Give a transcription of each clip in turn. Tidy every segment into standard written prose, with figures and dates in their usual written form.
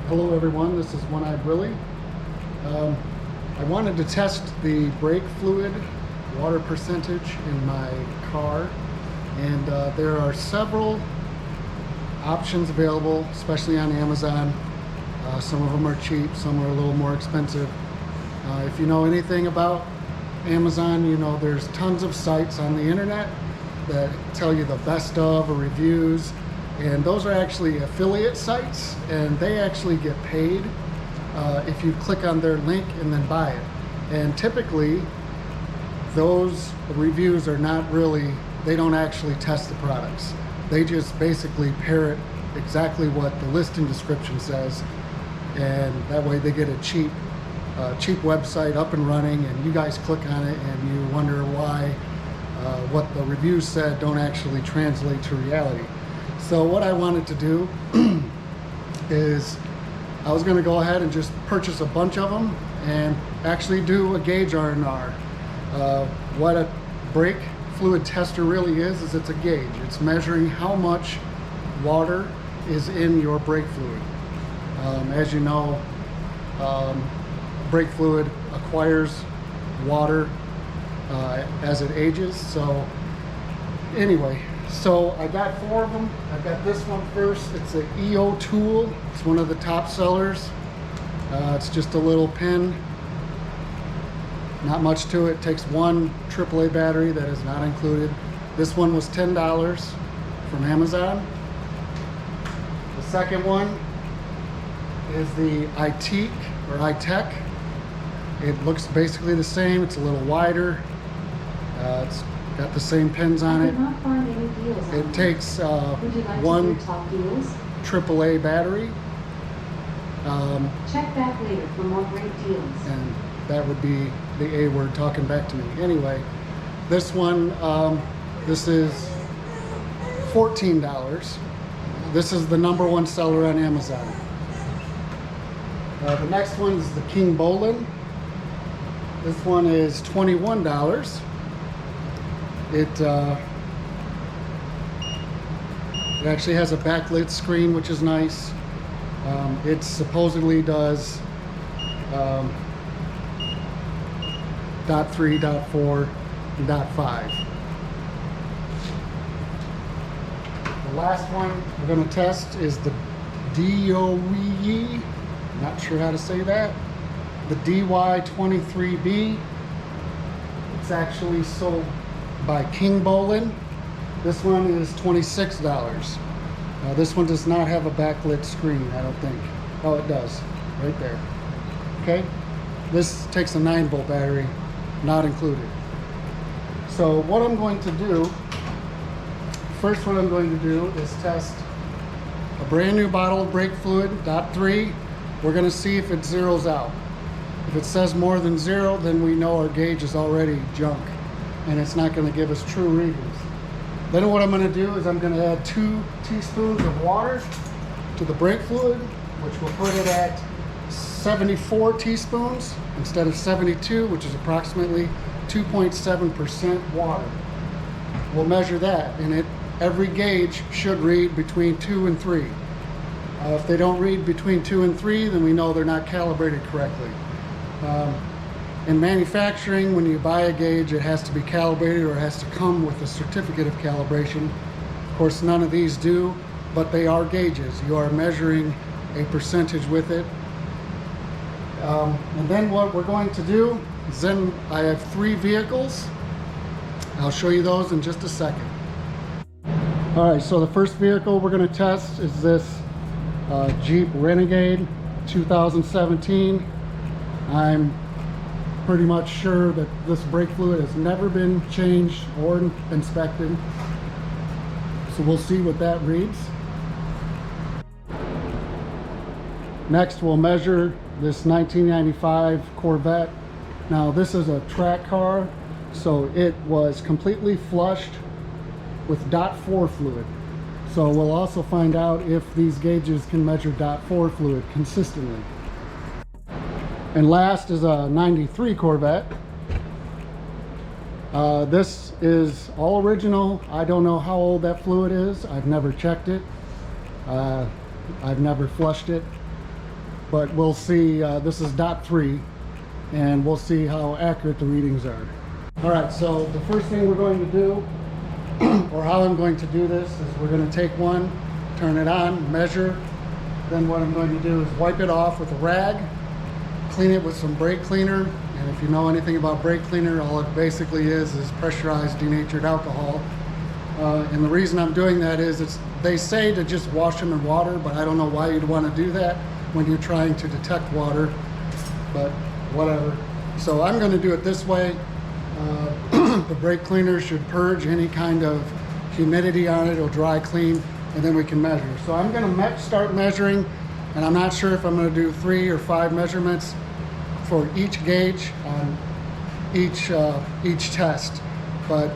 Hello everyone, this is One-Eyed Willie. I wanted to test the brake fluid water percentage in my car, and there are several options available, especially on Amazon. Some of them are cheap, some are a little more expensive. If you know anything about Amazon, you know there's tons of sites on the internet that tell you the best of or reviews, and those are actually affiliate sites, and they actually get paid if you click on their link and then buy it. And typically those reviews are not really, they don't actually test the products. They just basically parrot exactly what the listing description says, and that way they get a cheap website up and running, and you guys click on it and you wonder why what the reviews said don't actually translate to reality. So what I wanted to do is I was going to go ahead and just purchase a bunch of them and actually do a gauge R&R. What a brake fluid tester really is it's a gauge. It's measuring how much water is in your brake fluid. As you know, brake fluid acquires water as it ages. So anyway, so I got 4 of them. I got this one first. It's an EO tool. It's one of the top sellers. It's just a little pin. Not much to it. Takes one AAA battery that is not included. This one was $10 from Amazon. The second one is the iTech or iTech. It looks basically the same. It's a little wider. It's got the same pins on it. It takes one AAA battery. Check back later for more great deals. And that would be the A word talking back to me. Anyway, this one, this is $14. This is the #1 seller on Amazon. The next one is the King Bolin. This one is $21. It actually has a backlit screen, which is nice. It supposedly does .3, .4, and .5. The last one we're going to test is the DOE, not sure how to say that, the DY23B. It's actually sold by King Bolin. This one is $26. This one does not have a backlit screen, I don't think. Oh, it does, right there. Okay, this takes a 9-volt battery, not included. So what I'm going to do, first what I'm going to do is test a brand new bottle of brake fluid, .3. We're going to see if it zeroes out. If it says more than 0, then we know our gauge is already junk, and it's not going to give us true readings. Then what I'm going to do is I'm going to add 2 teaspoons of water to the brake fluid, which will put it at 74 teaspoons instead of 72, which is approximately 2.7% water. We'll measure that, and every gauge should read between 2 and 3. If they don't read between 2 and 3, then we know they're not calibrated correctly. In manufacturing, when you buy a gauge, it has to be calibrated or it has to come with a certificate of calibration. Of course, none of these do, but they are gauges. You are measuring a percentage with it. And then what we're going to do is then I have 3 vehicles. I'll show you those in just a second. All right, so the first vehicle we're going to test is this Jeep Renegade 2017. I'm pretty much sure that this brake fluid has never been changed or inspected. So we'll see what that reads. Next, we'll measure this 1995 Corvette. Now this is a track car, so it was completely flushed with .4 fluid. So we'll also find out if these gauges can measure .4 fluid consistently. And last is a 93 Corvette. This is all original. I don't know how old that fluid is. I've never checked it. I've never flushed it. but we'll see. This is dot 3, and we'll see how accurate the readings are. All right, so the first thing we're going to do, or how I'm going to do this, is we're going to take one, turn it on, measure. Then what I'm going to do is wipe it off with a rag, clean it with some brake cleaner. And if you know anything about brake cleaner, all it basically is pressurized denatured alcohol. And the reason I'm doing that is they say to just wash them in water, but I don't know why you'd want to do that when you're trying to detect water, but whatever. So I'm going to do it this way. The brake cleaner should purge any kind of humidity on it. It'll dry clean, and then we can measure. So I'm going to start measuring, and I'm not sure if I'm going to do 3 or 5 measurements for each gauge on each test, but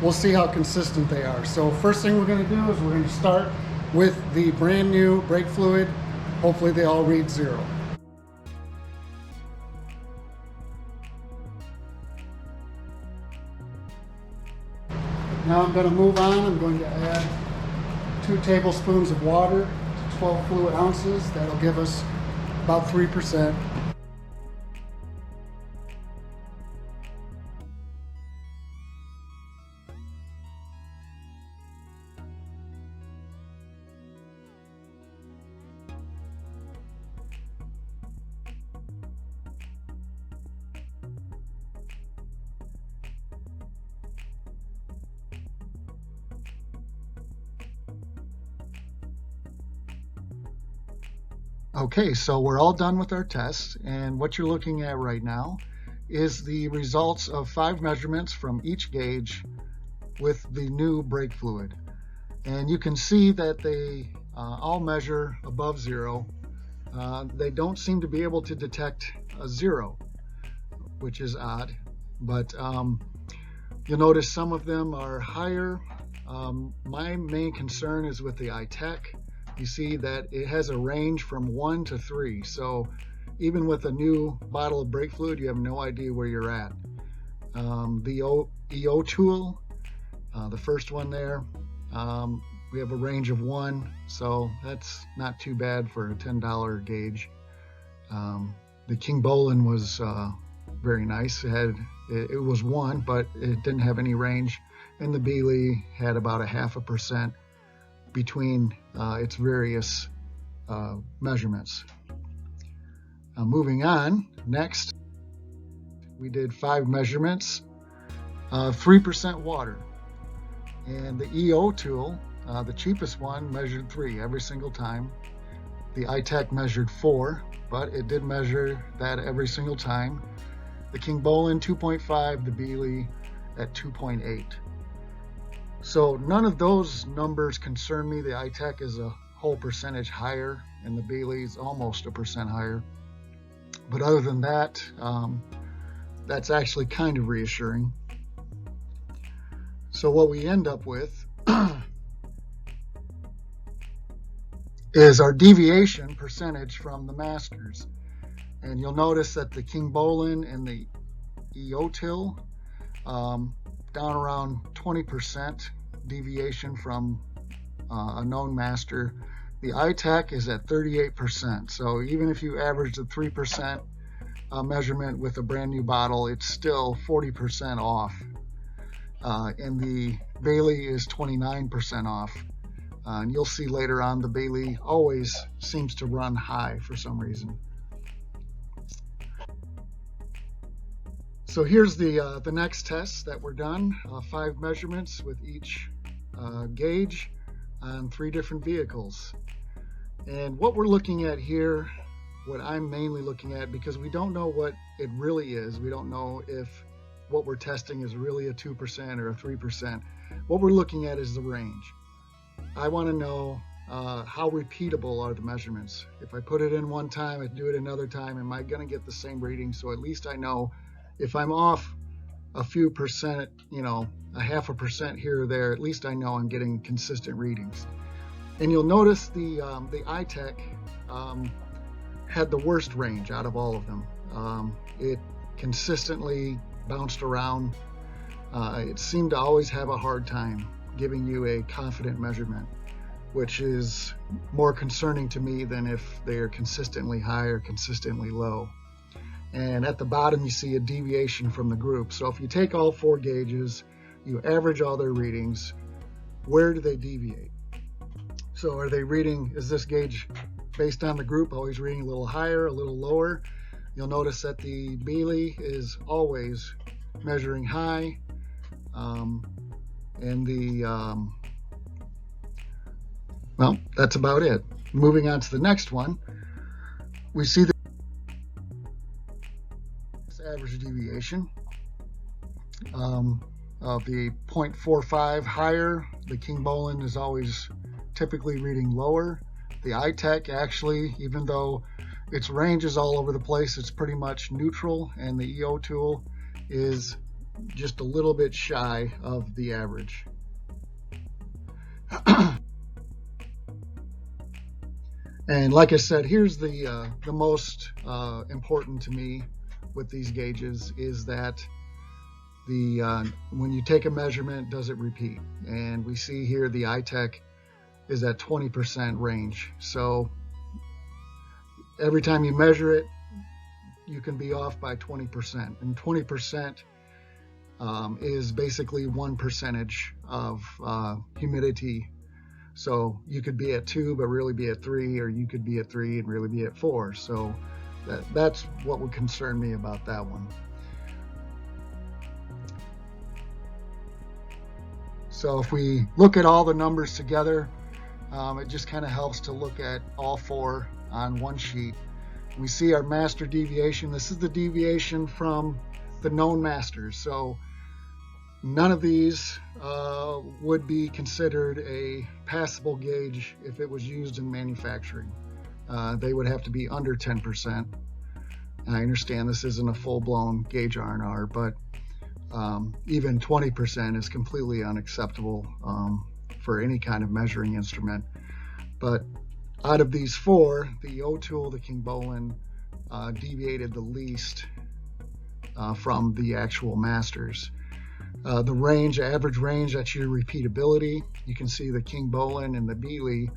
we'll see how consistent they are. So first thing we're going to do is we're going to start with the brand new brake fluid. Hopefully they all read 0. Now I'm going to move on. I'm going to add 2 tablespoons of water to 12 fluid ounces. That'll give us about 3%. Okay, so we're all done with our tests, and what you're looking at right now is the results of 5 measurements from each gauge with the new brake fluid. And you can see that they all measure above 0. They don't seem to be able to detect a 0, which is odd, but you'll notice some of them are higher. My main concern is with the iTech. You see that it has a range from 1 to 3. So even with a new bottle of brake fluid, you have no idea where you're at. The EO tool, the first one there, we have a range of 1. So that's not too bad for a $10 gauge. The King Bolin was very nice. It was 1, but it didn't have any range. And the Beely had about 0.5% between its various measurements. Moving on, next we did 5 measurements, 3% water, and the EO tool, the cheapest one, measured 3 every single time. The iTech measured 4, but it did measure that every single time. The King Bolin 2.5, the Beely at 2.8. So none of those numbers concern me. The iTech is a whole percentage higher, and the Beely is almost 1% higher. But other than that, that's actually kind of reassuring. So what we end up with is our deviation percentage from the masters. And you'll notice that the King Bolin and the EO till, down around 20% deviation from a known master. The iTech is at 38%. So even if you average the 3% measurement with a brand new bottle, it's still 40% off. And the Beely is 29% off. And you'll see later on the Beely always seems to run high for some reason. So here's the next test that we're done. 5 measurements with each gauge on 3 different vehicles. And what we're looking at here, what I'm mainly looking at, because we don't know what it really is. We don't know if what we're testing is really a 2% or a 3%. What we're looking at is the range. I want to know how repeatable are the measurements. If I put it in one time, I do it another time, am I going to get the same reading? So at least I know if I'm off a few percent, you know, 0.5% here or there, at least I know I'm getting consistent readings. And you'll notice the iTech had the worst range out of all of them. It consistently bounced around. It seemed to always have a hard time giving you a confident measurement. which is more concerning to me than if they are consistently high or consistently low. And at the bottom you see a deviation from the group. So if you take all 4 gauges, you average all their readings, where do they deviate? So are they reading, is this gauge based on the group always reading a little higher, a little lower? You'll notice that the Beely is always measuring high, and the well, that's about it. Moving on to the next one, we see the average deviation of the 0.45 higher. The King Bolin is always typically reading lower. The iTech actually, even though its range is all over the place, it's pretty much neutral, and the EO tool is just a little bit shy of the average. And like I said, here's the most important to me with these gauges is that when you take a measurement, does it repeat? And we see here the iTech is at 20% range. So every time you measure it, you can be off by 20%. And 20% is basically 1% of humidity. So you could be at 2 but really be at 3, or you could be at 3 and really be at 4. So that's what would concern me about that one. So if we look at all the numbers together, it just kind of helps to look at all 4 on one sheet. We see our master deviation. This is the deviation from the known masters. So none of these would be considered a passable gauge if it was used in manufacturing. They would have to be under 10%. And I understand this isn't a full-blown gauge R&R, but even 20% is completely unacceptable for any kind of measuring instrument. But out of these 4, the EO tool, the King Bolin, deviated the least from the actual masters. The range, average range, that's your repeatability. You can see the King Bolin and the Beely,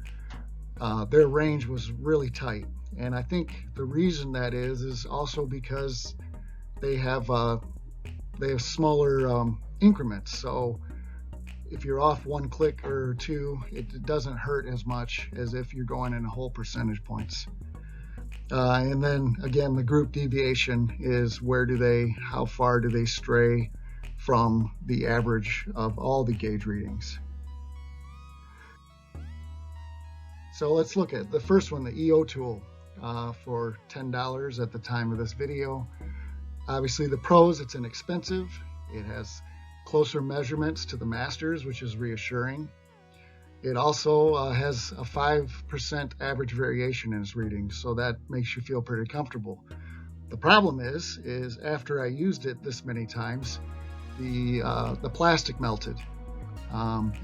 their range was really tight. And I think the reason that is also because they have smaller increments. So if you're off 1 click or 2, it doesn't hurt as much as if you're going in a whole percentage points. And then again, the group deviation is how far do they stray from the average of all the gauge readings. So let's look at the first one, the EO tool, for $10 at the time of this video. Obviously the pros, it's inexpensive. It has closer measurements to the masters, which is reassuring. It also has a 5% average variation in its readings, so that makes you feel pretty comfortable. The problem is after I used it this many times, the plastic melted.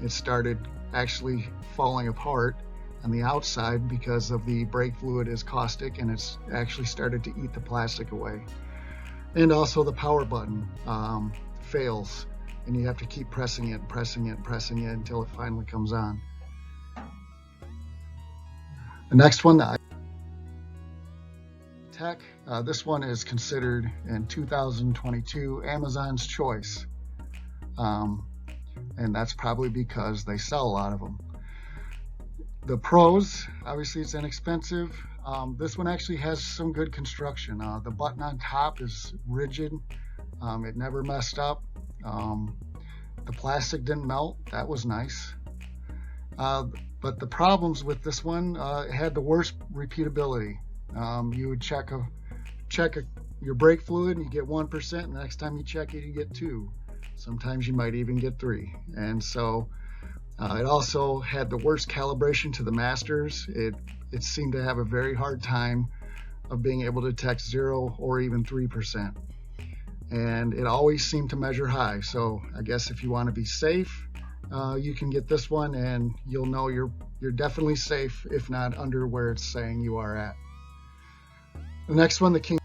It started actually falling apart on the outside because of the brake fluid is caustic, and it's actually started to eat the plastic away. And also the power button fails, and you have to keep pressing it until it finally comes on. The next one, the Tech. This one is considered in 2022 Amazon's choice, and that's probably because they sell a lot of them. The pros, obviously it's inexpensive. This one actually has some good construction. The button on top is rigid. It never messed up. The plastic didn't melt. That was nice. But the problems with this one, it had the worst repeatability. You would check your brake fluid and you get 1%, and the next time you check it, you get 2. Sometimes you might even get 3. And so it also had the worst calibration to the masters. It seemed to have a very hard time of being able to detect 0 or even 3%. And it always seemed to measure high. So I guess if you want to be safe, you can get this one, and you'll know you're definitely safe, if not under where it's saying you are at. The next one, the King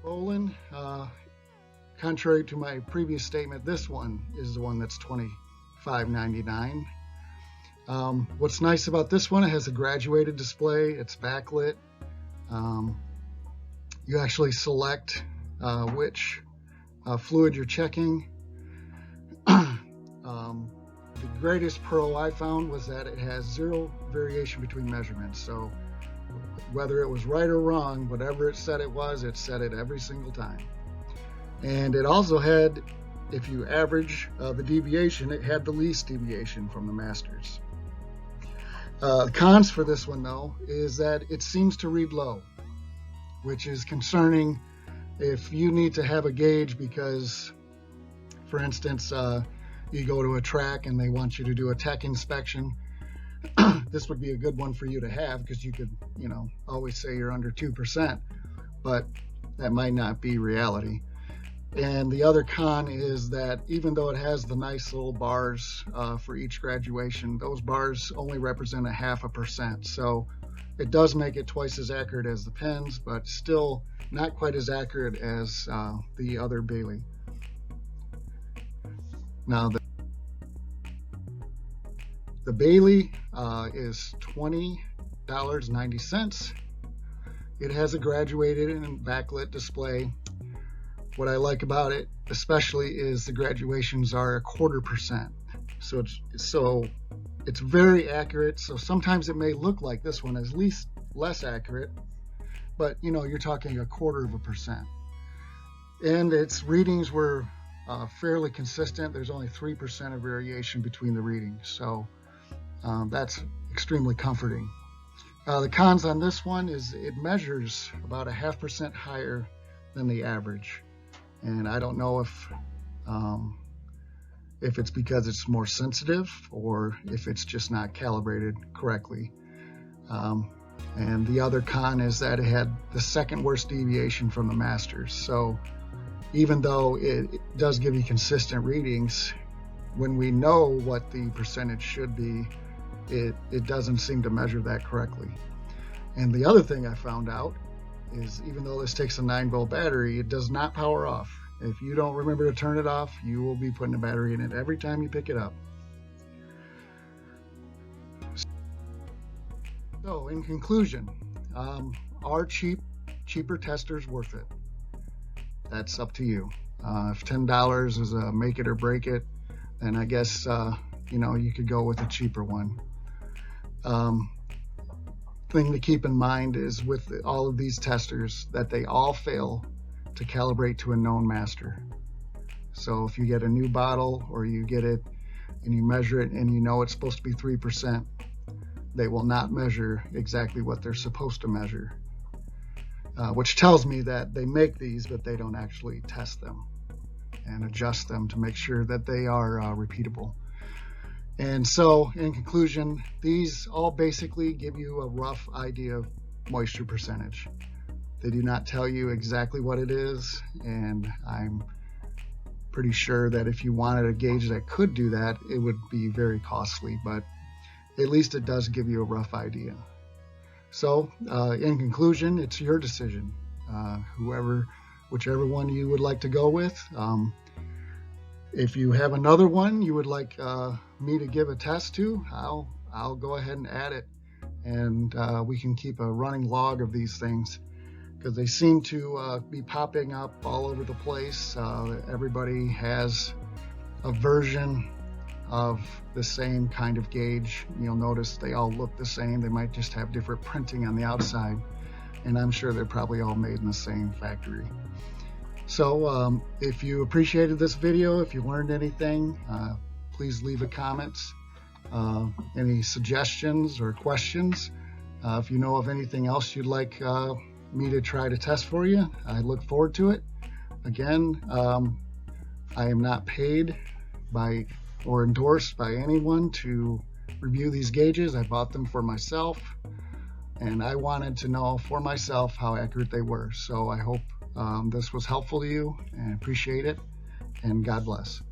Bolin. Contrary to my previous statement, this one is the one that's $25.99. What's nice about this one, it has a graduated display, it's backlit. You actually select which fluid you're checking. The greatest pro I found was that it has 0 variation between measurements. So whether it was right or wrong, whatever it said it every single time. And it also had, if you average the deviation, it had the least deviation from the masters. The cons for this one, though, is that it seems to read low, which is concerning if you need to have a gauge because, for instance, you go to a track and they want you to do a tech inspection. This would be a good one for you to have because you could, always say you're under 2%, but that might not be reality. And the other con is that even though it has the nice little bars for each graduation, those bars only represent 0.5%. So it does make it twice as accurate as the pens, but still not quite as accurate as the other Bailey. Now the Bailey is $20.90. It has a graduated and backlit display. What I like about it especially is the graduations are 0.25%. So it's very accurate. So sometimes it may look like this one is less accurate, but you're talking 0.25%. And its readings were fairly consistent. There's only 3% of variation between the readings. So that's extremely comforting. The cons on this one is it measures about 0.5% higher than the average. And I don't know if it's because it's more sensitive or if it's just not calibrated correctly. And the other con is that it had the second worst deviation from the masters. So even though it does give you consistent readings, when we know what the percentage should be, it doesn't seem to measure that correctly. And the other thing I found out is even though this takes a 9-volt battery, it does not power off. If you don't remember to turn it off, you will be putting a battery in it every time you pick it up. So in conclusion, are cheaper testers worth it? That's up to you. If $10 is a make it or break it, then I guess you could go with a cheaper one. Thing to keep in mind is with all of these testers that they all fail to calibrate to a known master. So if you get a new bottle or you get it and you measure it and it's supposed to be 3%, they will not measure exactly what they're supposed to measure, which tells me that they make these but they don't actually test them and adjust them to make sure that they are repeatable. And so in conclusion, these all basically give you a rough idea of moisture percentage. They do not tell you exactly what it is, and I'm pretty sure that if you wanted a gauge that could do that, it would be very costly, but at least it does give you a rough idea. So in conclusion, it's your decision. Whichever one you would like to go with. If you have another one you would like me to give a test to, I'll go ahead and add it, and we can keep a running log of these things because they seem to be popping up all over the place. Everybody has a version of the same kind of gauge. You'll notice they all look the same. They might just have different printing on the outside, and I'm sure they're probably all made in the same factory. So if you appreciated this video, if you learned anything, please leave a comment. Any suggestions or questions. If you know of anything else you'd like me to try to test for you, I look forward to it. Again, I am not paid by or endorsed by anyone to review these gauges. I bought them for myself, and I wanted to know for myself how accurate they were. So I hope this was helpful to you, and appreciate it, and God bless.